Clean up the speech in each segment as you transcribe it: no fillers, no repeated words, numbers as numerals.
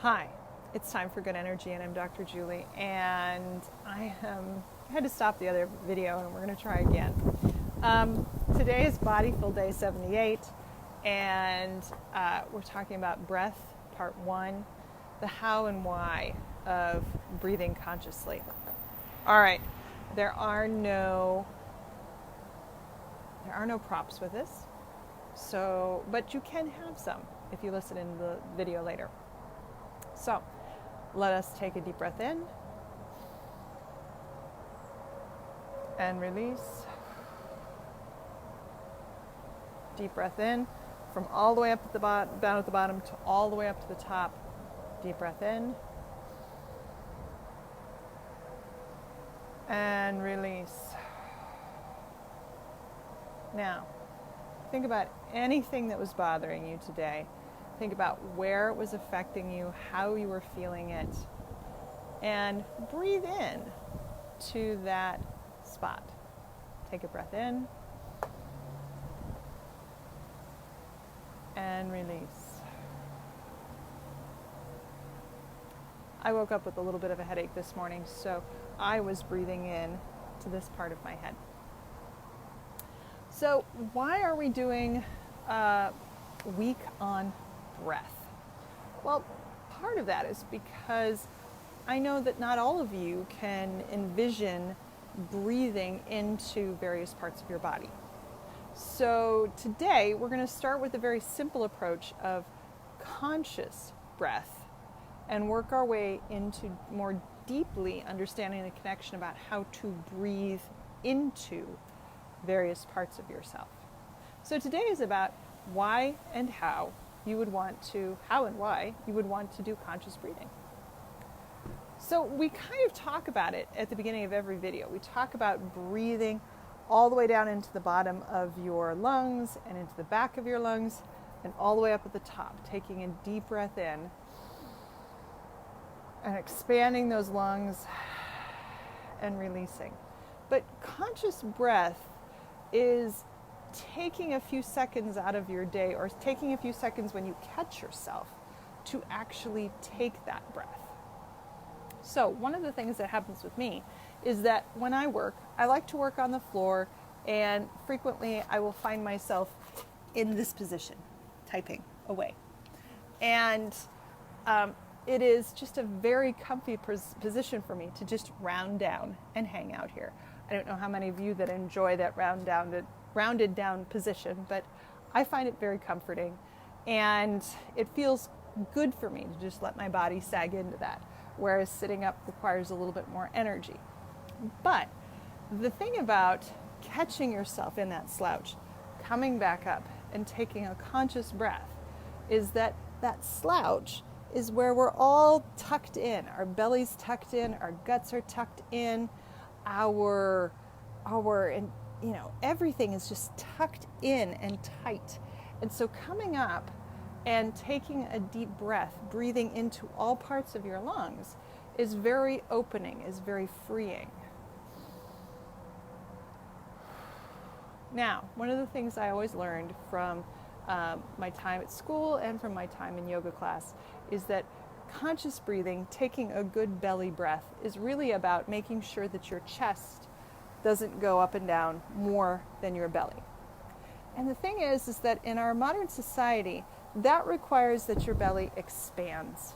Hi, it's time for Good Energy, and I'm Dr. Julie, and I had to stop the other video, and we're going to try again. Today is Bodyful Day 78, and we're talking about breath, part 1, the how and why of breathing consciously. All right, there are no props with this, but you can have some if you listen in the video later. So let us take a deep breath in and release. Deep breath in from all the way up at the down at the bottom to all the way up to the top. Deep breath in and release. Now, think about anything that was bothering you today. Think about where it was affecting you, how you were feeling it, and breathe in to that spot. Take a breath in and release. I woke up with a little bit of a headache this morning, so I was breathing in to this part of my head. So why are we doing a week on breath? Well, part of that is because I know that not all of you can envision breathing into various parts of your body. So today we're going to start with a very simple approach of conscious breath and work our way into more deeply understanding the connection about how to breathe into various parts of yourself. So today is about why and how and why you would want to do conscious breathing. So we kind of talk about it at the beginning of every video. We talk about breathing all the way down into the bottom of your lungs and into the back of your lungs and all the way up at the top, taking a deep breath in and expanding those lungs and releasing. But conscious breath is taking a few seconds out of your day, or taking a few seconds when you catch yourself to actually take that breath. So one of the things that happens with me is that when I work, I like to work on the floor, and frequently I will find myself in this position, typing away. And it is just a very comfy position for me to just round down and hang out here. I don't know how many of you that enjoy that rounded down position, but I find it very comforting, and it feels good for me to just let my body sag into that, whereas sitting up requires a little bit more energy. But the thing about catching yourself in that slouch, coming back up and taking a conscious breath, is that slouch is where we're all tucked in. Our belly's tucked in, our guts are tucked in, everything is just tucked in and tight. And so coming up and taking a deep breath, breathing into all parts of your lungs, is very opening, is very freeing. Now, one of the things I always learned from my time at school and from my time in yoga class is that conscious breathing, taking a good belly breath, is really about making sure that your chest doesn't go up and down more than your belly. And the thing is that in our modern society, that requires that your belly expands.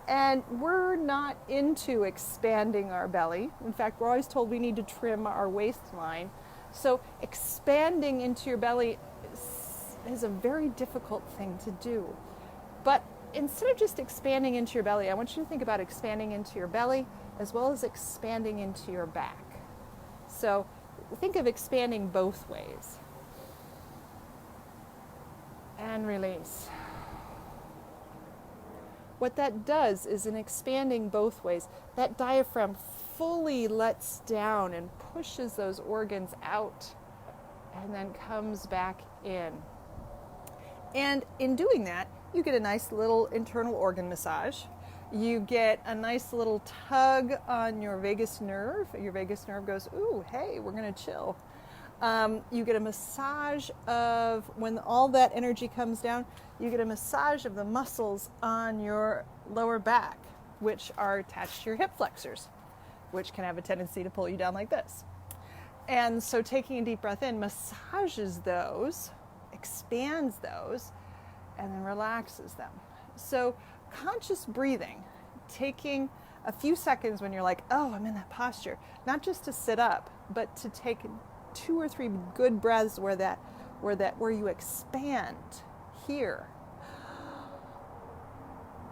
And we're not into expanding our belly. In fact, we're always told we need to trim our waistline. So expanding into your belly is a very difficult thing to do. But instead of just expanding into your belly, I want you to think about expanding into your belly as well as expanding into your back. So think of expanding both ways. And release. What that does is, in expanding both ways, that diaphragm fully lets down and pushes those organs out and then comes back in. And in doing that, you get a nice little internal organ massage. You get a nice little tug on your vagus nerve. Your vagus nerve goes, ooh, hey, we're going to chill. You get a massage of, when all that energy comes down, you get a massage of the muscles on your lower back, which are attached to your hip flexors, which can have a tendency to pull you down like this. And so taking a deep breath in massages those, expands those, and then relaxes them. So conscious breathing, taking a few seconds when you're like, oh, I'm in that posture, not just to sit up, but to take 2 or 3 good breaths where you expand here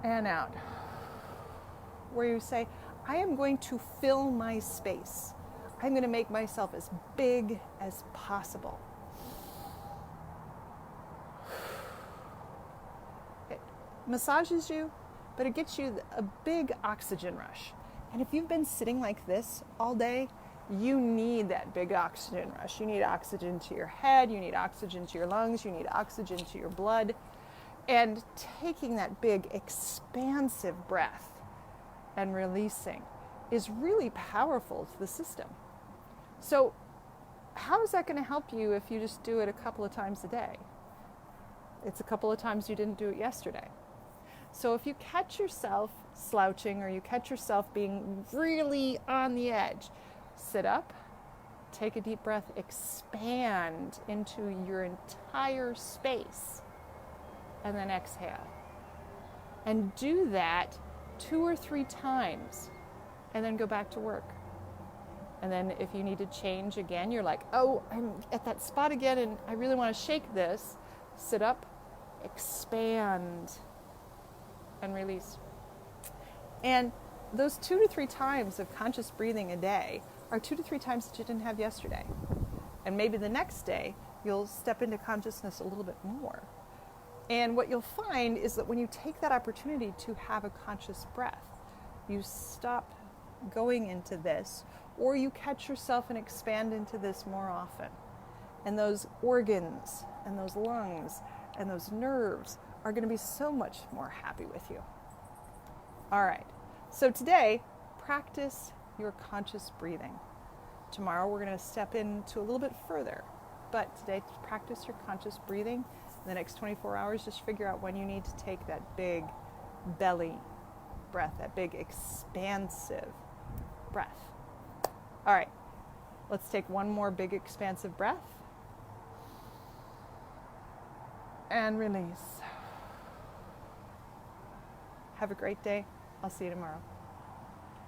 and out, where you say, I am going to fill my space. I'm going to make myself as big as possible. It massages you, but it gets you a big oxygen rush. And if you've been sitting like this all day, you need that big oxygen rush. You need oxygen to your head, you need oxygen to your lungs, you need oxygen to your blood. And taking that big expansive breath and releasing is really powerful to the system. So how is that going to help you if you just do it a couple of times a day? It's a couple of times you didn't do it yesterday. So if you catch yourself slouching or you catch yourself being really on the edge, sit up, take a deep breath, expand into your entire space, and then exhale. And do that 2 or 3 times, and then go back to work. And then if you need to change again, you're like, oh, I'm at that spot again, and I really want to shake this. Sit up, expand, and release. And those 2 to 3 times of conscious breathing a day are 2 to 3 times that you didn't have yesterday. And maybe the next day, you'll step into consciousness a little bit more. And what you'll find is that when you take that opportunity to have a conscious breath, you stop going into this, or you catch yourself and expand into this more often. And those organs and those lungs and those nerves are going to be so much more happy with you. All right. So today, practice your conscious breathing. Tomorrow, we're going to step into a little bit further. But today, practice your conscious breathing. In the next 24 hours, just figure out when you need to take that big belly breath, that big expansive breath. All right. Let's take one more big expansive breath. And release. Have a great day. I'll see you tomorrow.